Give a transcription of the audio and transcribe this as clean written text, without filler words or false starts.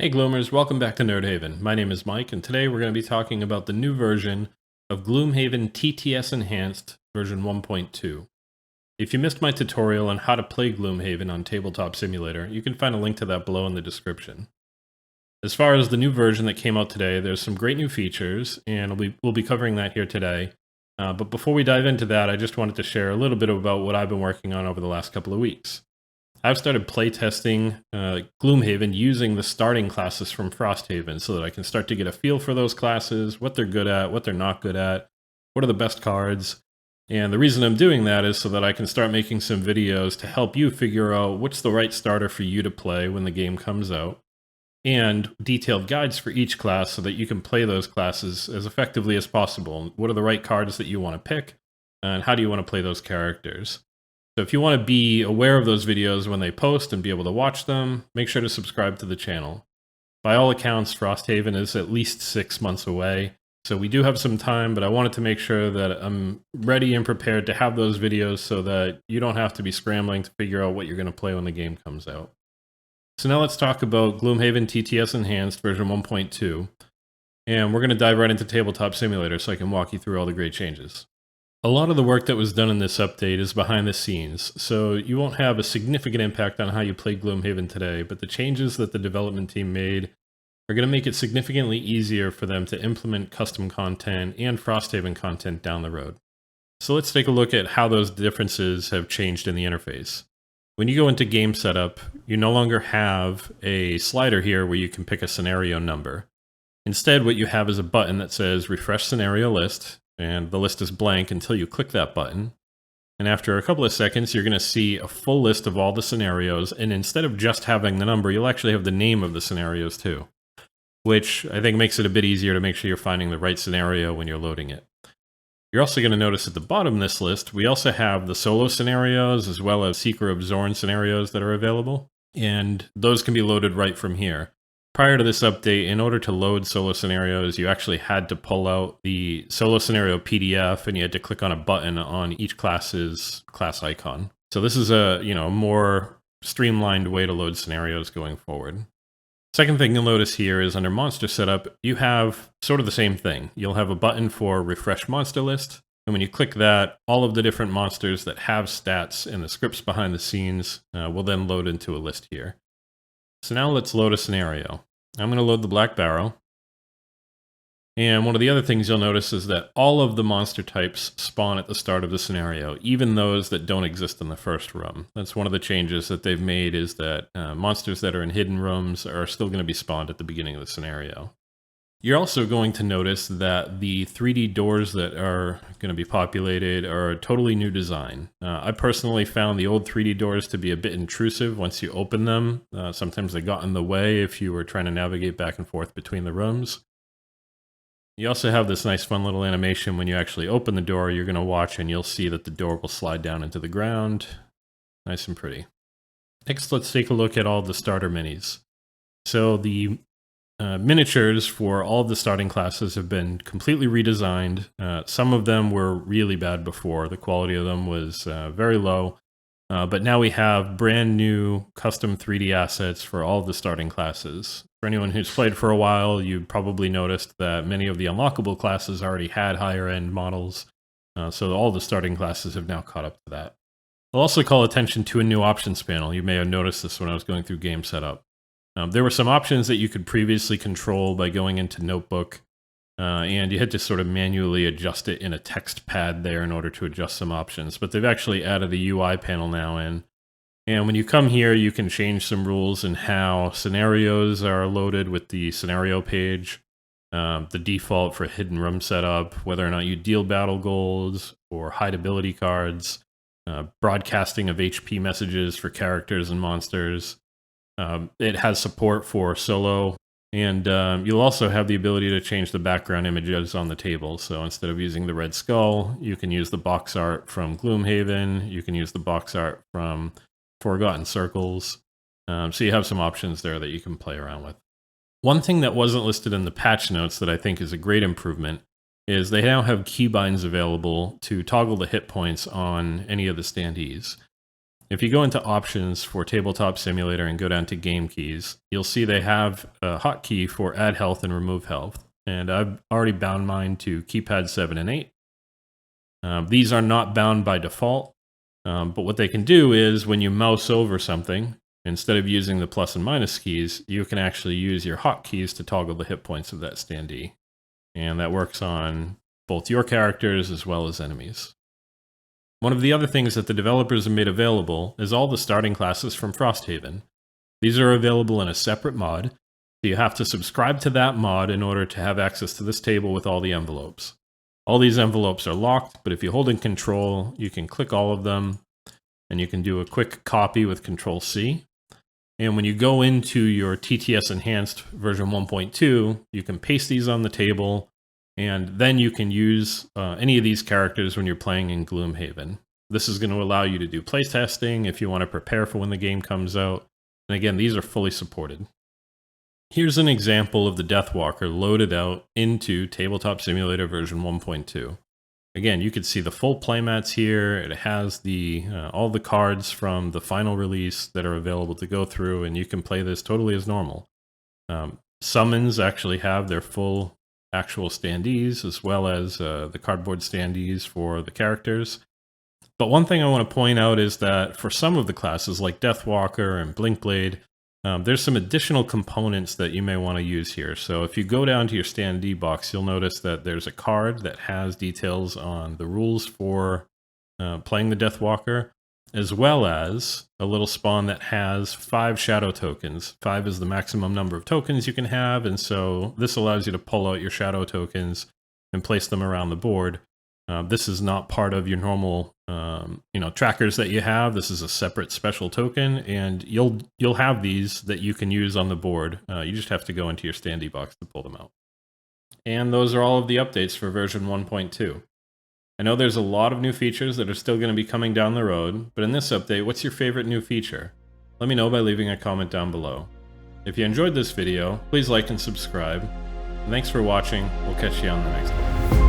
Hey Gloomers, welcome back to Nerdhaven. My name is Mike, and today we're going to be talking about the new version of Gloomhaven TTS Enhanced version 1.2. If you missed my tutorial on how to play Gloomhaven on Tabletop Simulator, you can find a link to that below in the description. As far as the new version that came out today, there's some great new features, and we'll be covering that here today. But before we dive into that, I just wanted to share a little bit about what I've been working on over the last couple of weeks. I've started playtesting Gloomhaven using the starting classes from Frosthaven so that I can start to get a feel for those classes, what they're good at, what they're not good at, what are the best cards. And the reason I'm doing that is so that I can start making some videos to help you figure out what's the right starter for you to play when the game comes out, and detailed guides for each class so that you can play those classes as effectively as possible. What are the right cards that you want to pick, and how do you want to play those characters? So if you want to be aware of those videos when they post and be able to watch them, make sure to subscribe to the channel. By all accounts, Frosthaven is at least 6 months away, so we do have some time, but I wanted to make sure that I'm ready and prepared to have those videos so that you don't have to be scrambling to figure out what you're going to play when the game comes out. So now let's talk about Gloomhaven TTS Enhanced version 1.2, and we're going to dive right into Tabletop Simulator so I can walk you through all the great changes. A lot of the work that was done in this update is behind the scenes, so you won't have a significant impact on how you play Gloomhaven today, but the changes that the development team made are going to make it significantly easier for them to implement custom content and Frosthaven content down the road. So let's take a look at how those differences have changed in the interface. When you go into game setup, you no longer have a slider here where you can pick a scenario number. Instead, what you have is a button that says Refresh Scenario List, and the list is blank until you click that button. And after a couple of seconds, you're going to see a full list of all the scenarios, and instead of just having the number, you'll actually have the name of the scenarios too, which I think makes it a bit easier to make sure you're finding the right scenario when you're loading it. You're also going to notice at the bottom of this list, we also have the solo scenarios as well as Seeker of Zorn scenarios that are available, and those can be loaded right from here. Prior to this update, in order to load solo scenarios, you actually had to pull out the solo scenario PDF and you had to click on a button on each class's class icon. So this is a more streamlined way to load scenarios going forward. Second thing you'll notice here is under monster setup, you have sort of the same thing. You'll have a button for refresh monster list. And when you click that, all of the different monsters that have stats in the scripts behind the scenes will then load into a list here. So now let's load a scenario. I'm going to load the Black Barrow. And one of the other things you'll notice is that all of the monster types spawn at the start of the scenario, even those that don't exist in the first room. That's one of the changes that they've made, is that monsters that are in hidden rooms are still going to be spawned at the beginning of the scenario. You're also going to notice that the 3D doors that are going to be populated are a totally new design. I personally found the old 3D doors to be a bit intrusive once you open them. Sometimes they got in the way if you were trying to navigate back and forth between the rooms. You also have this nice fun little animation when you actually open the door. You're going to watch and you'll see that the door will slide down into the ground. Nice and pretty. Next, let's take a look at all the starter minis. So the miniatures for all of the starting classes have been completely redesigned. Some of them were really bad before. The quality of them was very low. But now we have brand new custom 3D assets for all of the starting classes. For anyone who's played for a while, you probably noticed that many of the unlockable classes already had higher end models. So all the starting classes have now caught up to that. I'll also call attention to a new options panel. You may have noticed this when I was going through game setup. There were some options that you could previously control by going into Notebook, and you had to sort of manually adjust it in a text pad there in order to adjust some options. But they've actually added a UI panel now in. And when you come here, you can change some rules in how scenarios are loaded with the scenario page, the default for hidden room setup, whether or not you deal battle goals or hide ability cards, broadcasting of HP messages for characters and monsters. It has support for solo, and you'll also have the ability to change the background images on the table. So instead of using the red skull, you can use the box art from Gloomhaven, you can use the box art from Forgotten Circles. So you have some options there that you can play around with. One thing that wasn't listed in the patch notes that I think is a great improvement is they now have keybinds available to toggle the hit points on any of the standees. If you go into options for Tabletop Simulator and go down to game keys, you'll see they have a hotkey for add health and remove health. And I've already bound mine to keypad 7 and 8. These are not bound by default, but what they can do is when you mouse over something, instead of using the plus and minus keys, you can actually use your hotkeys to toggle the hit points of that standee. And that works on both your characters as well as enemies. One of the other things that the developers have made available is all the starting classes from Frosthaven. These are available in a separate mod, so you have to subscribe to that mod in order to have access to this table with all the envelopes. All these envelopes are locked, but if you hold in Control, you can click all of them, and you can do a quick copy with Control-C. And when you go into your TTS Enhanced version 1.2, you can paste these on the table, and then you can use any of these characters when you're playing in Gloomhaven. This is going to allow you to do playtesting if you want to prepare for when the game comes out. And again, these are fully supported. Here's an example of the Deathwalker loaded out into Tabletop Simulator version 1.2. Again, you can see the full playmats here. It has all the cards from the final release that are available to go through, and you can play this totally as normal. Summons actually have their full actual standees, as well as the cardboard standees for the characters. But one thing I want to point out is that for some of the classes, like Deathwalker and Blinkblade, there's some additional components that you may want to use here. So if you go down to your standee box, you'll notice that there's a card that has details on the rules for playing the Deathwalker, as well as a little spawn that has 5 shadow tokens. 5 is the maximum number of tokens you can have, and so this allows you to pull out your shadow tokens and place them around the board. This is not part of your normal trackers that you have. This is a separate special token, and you'll have these that you can use on the board. You just have to go into your standee box to pull them out. And those are all of the updates for version 1.2. I know there's a lot of new features that are still going to be coming down the road, but in this update, what's your favorite new feature? Let me know by leaving a comment down below. If you enjoyed this video, please like and subscribe. And thanks for watching. We'll catch you on the next one.